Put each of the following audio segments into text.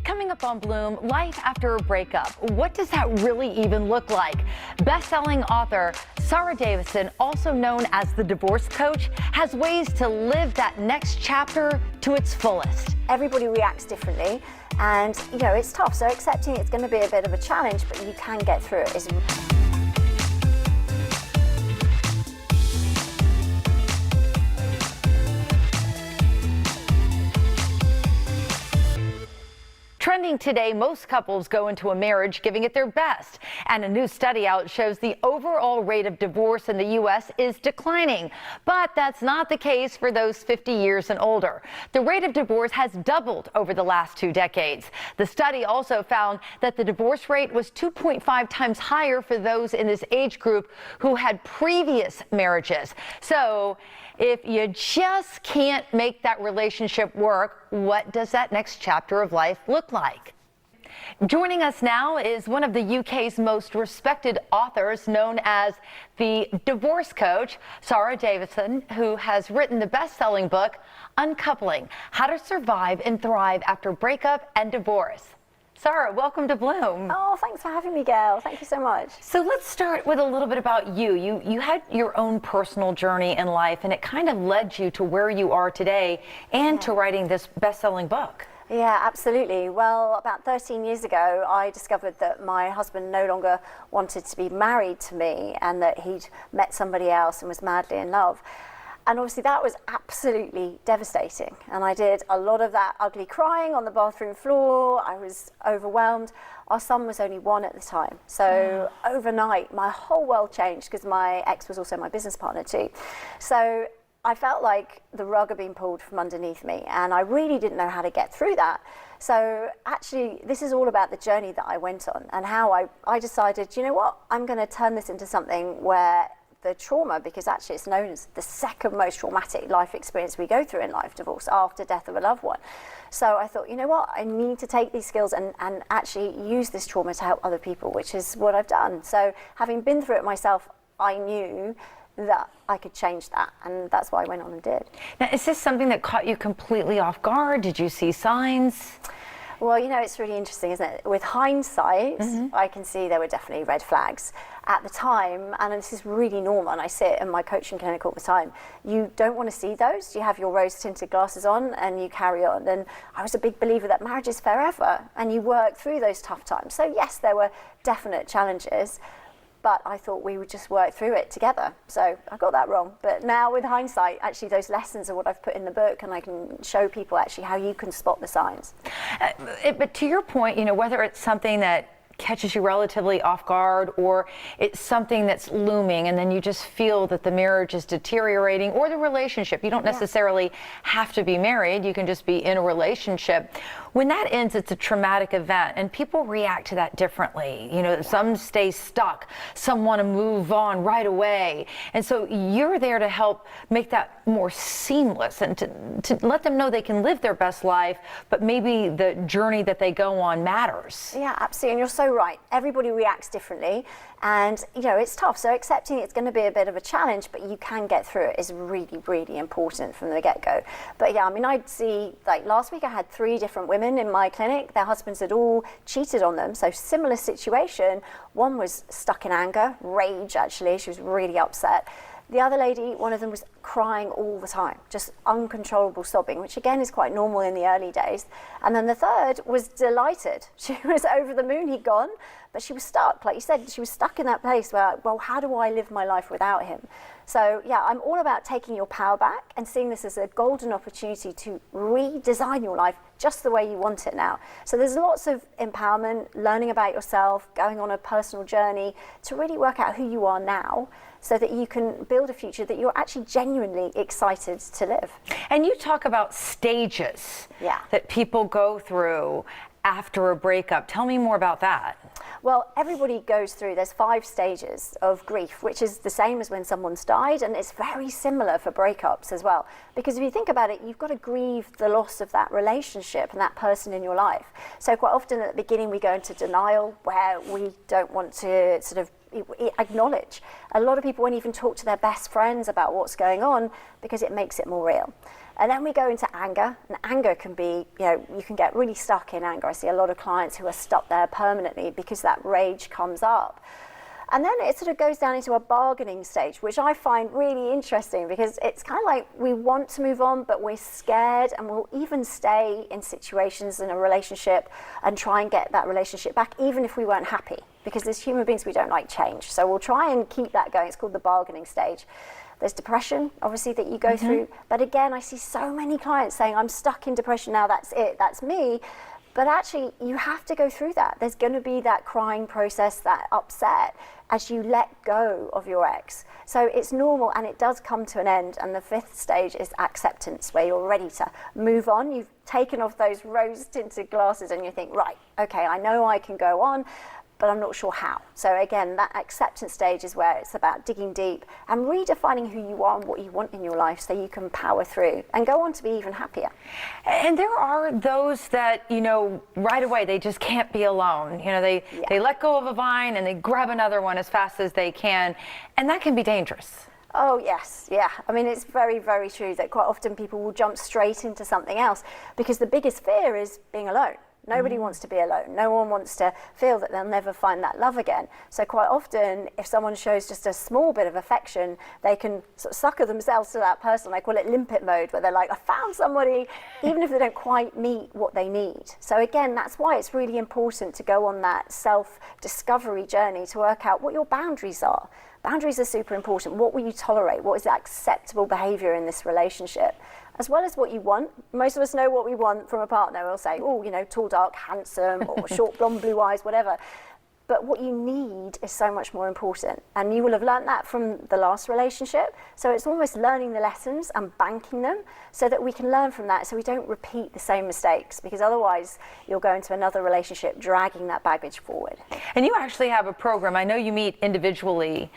Coming up on Bloom, life after a breakup. What does that really even look like? Best-selling author Sara Davison, also known as the divorce coach, has ways to live that next chapter to its fullest. Everybody reacts differently, and it's tough, so accepting it's going to be a bit of a challenge, but you can get through it. Trending today, most couples go into a marriage giving it their best. And a new study out shows the overall rate of divorce in the U.S. is declining. But that's not the case for those 50 years and older. The rate of divorce has doubled over the last 2 decades. The study also found that the divorce rate was 2.5 times higher for those in this age group who had previous marriages. So if you just can't make that relationship work, what does that next chapter of life look like? Joining us now is one of the UK's most respected authors, known as the divorce coach, Sara Davison, who has written the best-selling book, Uncoupling: How to Survive and Thrive After Breakup and Divorce. Sara, welcome to Bloom. Oh, thanks for having me, Gayle. Thank you so much. So let's start with a little bit about you. You had your own personal journey in life, and it kind of led you to where you are today and to writing this best-selling book. Yeah, absolutely. Well, about 13 years ago, I discovered that my husband no longer wanted to be married to me and that he'd met somebody else and was madly in love. And obviously that was absolutely devastating. And I did a lot of that ugly crying on the bathroom floor. I was overwhelmed. Our son was only 1 at the time. So overnight, my whole world changed, because my ex was also my business partner too. So I felt like the rug had been pulled from underneath me, and I really didn't know how to get through that. So actually, this is all about the journey that I went on and how I decided, you know what, I'm going to turn this into something where the trauma, because actually it's known as the second most traumatic life experience we go through in life, divorce, after death of a loved one. So I thought, you know what, I need to take these skills and actually use this trauma to help other people, which is what I've done. So having been through it myself, I knew that I could change that, and that's what I went on and did. Now, is this something that caught you completely off guard? Did you see signs? Well, it's really interesting, isn't it? With hindsight, I can see there were definitely red flags. At the time, and this is really normal, and I see it in my coaching clinic all the time, you don't want to see those. You have your rose-tinted glasses on and you carry on. And I was a big believer that marriage is forever, and you work through those tough times. So yes, there were definite challenges, but I thought we would just work through it together. So I got that wrong. But now with hindsight, actually those lessons are what I've put in the book, and I can show people actually how you can spot the signs. But to your point, whether it's something that catches you relatively off guard, or it's something that's looming and then you just feel that the marriage is deteriorating, or the relationship, you don't necessarily have to be married, you can just be in a relationship. When that ends, it's a traumatic event, and people react to that differently. Some stay stuck, some want to move on right away, and so you're there to help make that more seamless and to let them know they can live their best life, but maybe the journey that they go on matters. Yeah, absolutely, and you're so right. Everybody reacts differently, and it's tough, so accepting it's going to be a bit of a challenge, but you can get through it is really, really important from the get-go. But yeah, I'd see, like last week I had 3 different women in my clinic. Their husbands had all cheated on them, so similar situation. One was stuck in anger, rage actually, she was really upset. The other lady, one of them was crying all the time, just uncontrollable sobbing, which again is quite normal in the early days. And then the third was delighted. She was over the moon he'd gone, but she was stuck. Like you said, she was stuck in that place where, well, how do I live my life without him? So yeah, I'm all about taking your power back and seeing this as a golden opportunity to redesign your life just the way you want it now. So there's lots of empowerment, learning about yourself, going on a personal journey to really work out who you are now, so that you can build a future that you're actually genuinely excited to live. And you talk about stages that people go through after a breakup. Tell me more about that. Well, everybody goes through, there's 5 stages of grief, which is the same as when someone's died, and it's very similar for breakups as well. Because if you think about it, you've got to grieve the loss of that relationship and that person in your life. So quite often at the beginning we go into denial, where we don't want to sort of acknowledge. A lot of people won't even talk to their best friends about what's going on because it makes it more real. And then we go into anger, and anger can be, you can get really stuck in anger. I see a lot of clients who are stuck there permanently because that rage comes up. And then it sort of goes down into a bargaining stage, which I find really interesting because it's kind of like we want to move on, but we're scared, and we'll even stay in situations in a relationship and try and get that relationship back, even if we weren't happy. Because as human beings, we don't like change. So we'll try and keep that going. It's called the bargaining stage. There's depression, obviously, that you go through. But again, I see so many clients saying, I'm stuck in depression now, that's it, that's me. But actually, you have to go through that. There's going to be that crying process, that upset, as you let go of your ex. So it's normal, and it does come to an end. And the fifth stage is acceptance, where you're ready to move on. You've taken off those rose-tinted glasses, and you think, right, okay, I know I can go on, but I'm not sure how. So again, that acceptance stage is where it's about digging deep and redefining who you are and what you want in your life so you can power through and go on to be even happier. And there are those that, right away, they just can't be alone. They let go of a vine and they grab another one as fast as they can, and that can be dangerous. Oh, yes, yeah. I mean, it's very, very true that quite often people will jump straight into something else because the biggest fear is being alone. Nobody wants to be alone. No one wants to feel that they'll never find that love again. So quite often, if someone shows just a small bit of affection, they can sort of sucker themselves to that person. I call it limpet mode, where they're like, I found somebody, even if they don't quite meet what they need. So again, that's why it's really important to go on that self-discovery journey to work out what your boundaries are. Boundaries are super important. What will you tolerate? What is acceptable behavior in this relationship? As well as what you want. Most of us know what we want from a partner. We'll say, tall, dark, handsome, or short, blonde, blue eyes, whatever. But what you need is so much more important. And you will have learned that from the last relationship. So it's almost learning the lessons and banking them so that we can learn from that, so we don't repeat the same mistakes, because otherwise you'll go into another relationship dragging that baggage forward. And you actually have a program. I know you meet individually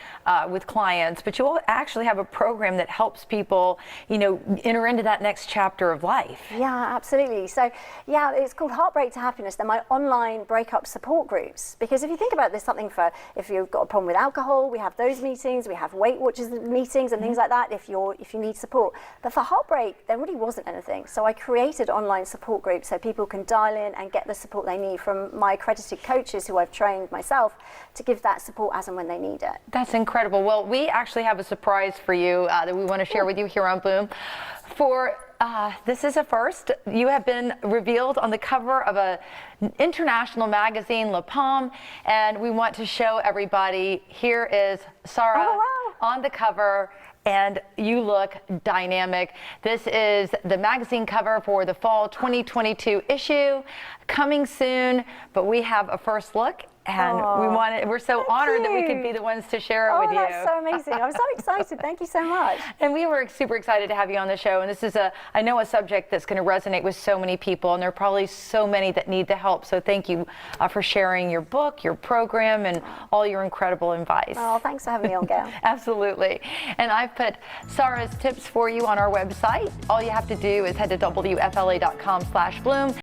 with clients, but you actually have a program that helps people, enter into that next chapter of life. Yeah, absolutely. So yeah, it's called Heartbreak to Happiness. They're my online breakup support groups. Because if you think about it, there's something for if you've got a problem with alcohol, we have those meetings, we have Weight Watchers meetings and things like that if you need support. But for heartbreak, there really wasn't anything. So I created online support groups so people can dial in and get the support they need from my accredited coaches who I've trained myself to give that support as and when they need it. That's incredible. Well, we actually have a surprise for you that we want to share with you here on Bloom. This is a first. You have been revealed on the cover of an international magazine, La Palme, and we want to show everybody. Here is Sara on the cover, and you look dynamic. This is the magazine cover for the fall 2022 issue, coming soon, but we have a first look. And we're so honored that we could be the ones to share it with you. Oh, that's so amazing. I'm so excited. Thank you so much. And we were super excited to have you on the show. And this is I know a subject that's going to resonate with so many people. And there are probably so many that need the help. So thank you for sharing your book, your program, and all your incredible advice. Oh, thanks for having me on, Gayle. Absolutely. And I've put Sara's tips for you on our website. All you have to do is head to WFLA.com/Bloom.